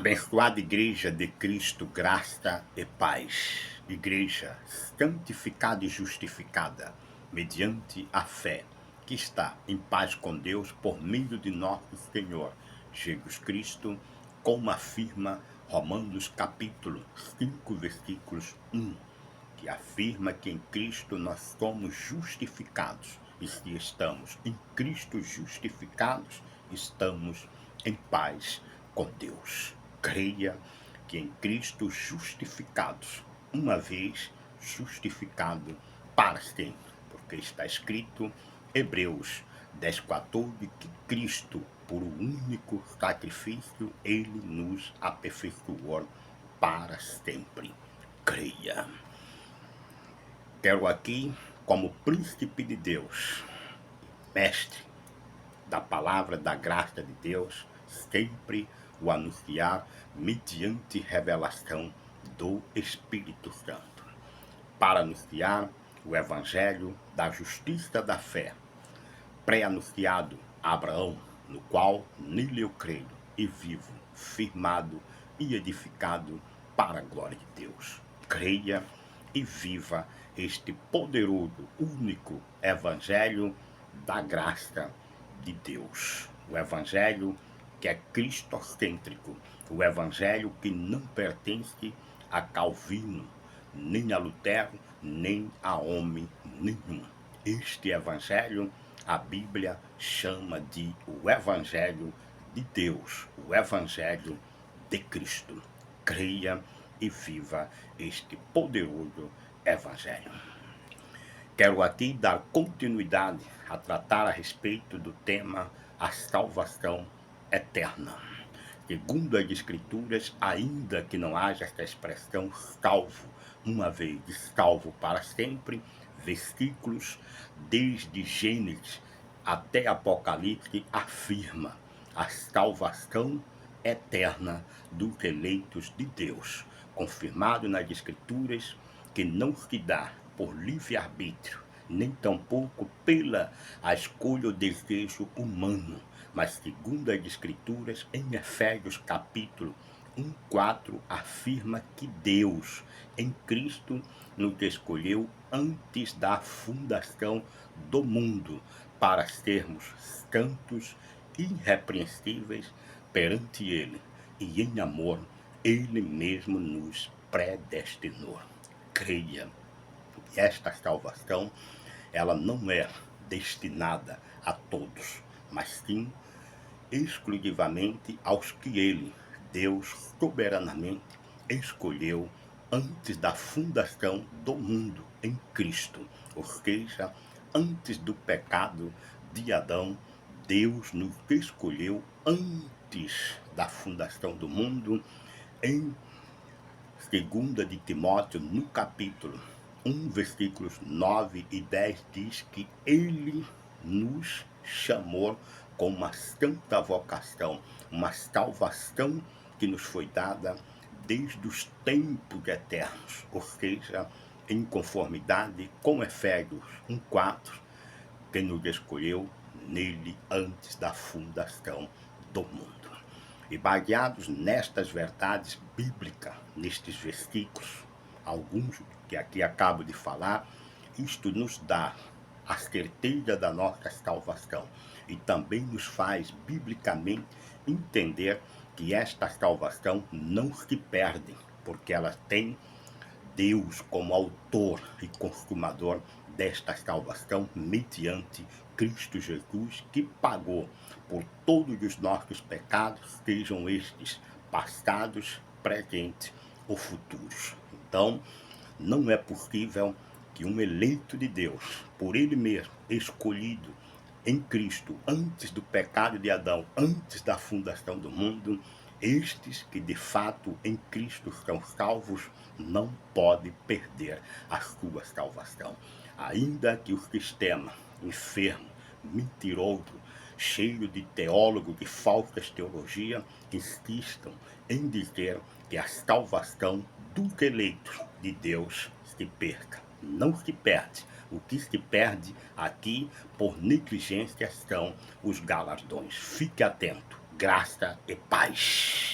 Abençoada Igreja de Cristo, graça e paz. Igreja santificada e justificada, mediante a fé, que está em paz com Deus por meio de nosso Senhor Jesus Cristo, como afirma Romanos capítulo 5, versículos 1, que afirma que em Cristo nós somos justificados. E se estamos em Cristo justificados, estamos em paz com Deus. Creia que em Cristo justificados, uma vez justificado para sempre, porque está escrito Hebreus 10:14 que Cristo, por um único sacrifício, ele nos aperfeiçoou para sempre. Creia. Quero aqui, como príncipe de Deus, mestre da palavra da graça de Deus, sempre o anunciar mediante revelação do Espírito Santo, para anunciar o evangelho da justiça da fé, pré-anunciado a Abraão, no qual nele eu creio e vivo, firmado e edificado para a glória de Deus. Creia e viva este poderoso, único evangelho da graça de Deus. O evangelho que é cristocêntrico, o evangelho que não pertence a Calvino, nem a Lutero, nem a homem nenhum. Este evangelho a Bíblia chama de o evangelho de Deus, o evangelho de Cristo. Creia e viva este poderoso evangelho. Quero aqui dar continuidade a tratar a respeito do tema a salvação eterna. Segundo as Escrituras, ainda que não haja esta expressão salvo, uma vez e salvo para sempre, versículos desde Gênesis até Apocalipse afirma a salvação eterna dos eleitos de Deus, confirmado nas Escrituras que não se dá por livre-arbítrio, nem tampouco pela a escolha ou desejo humano, mas segundo as Escrituras, em Efésios capítulo 1:4, afirma que Deus, em Cristo, nos escolheu antes da fundação do mundo, para sermos santos, irrepreensíveis perante Ele, e em amor, Ele mesmo nos predestinou. Creia que esta salvação, ela não é destinada a todos, mas sim exclusivamente aos que Ele, Deus, soberanamente escolheu antes da fundação do mundo em Cristo, ou seja, antes do pecado de Adão, Deus nos escolheu antes da fundação do mundo. Em 2 de Timóteo, no capítulo 1, versículos 9 e 10, diz que Ele nos chamou com uma santa vocação, uma salvação que nos foi dada desde os tempos eternos, ou seja, em conformidade com Efésios 1:4, que nos escolheu nele antes da fundação do mundo. E baseados nestas verdades bíblicas, nestes versículos, alguns que aqui acabo de falar, isto nos dá a certeza da nossa salvação e também nos faz biblicamente entender que esta salvação não se perde, porque ela tem Deus como autor e consumador desta salvação mediante Cristo Jesus, que pagou por todos os nossos pecados, sejam estes passados, presentes ou futuros. Então, não é possível que um eleito de Deus, por Ele mesmo, escolhido em Cristo, antes do pecado de Adão, antes da fundação do mundo, estes que de fato em Cristo são salvos, não podem perder a sua salvação. Ainda que o sistema enfermo, mentiroso, cheio de teólogos de falsas teologias, insistam em dizer que a salvação dos eleitos de Deus se perca. Não se perde. O que se perde aqui por negligência são os galardões. Fique atento. Graça e paz.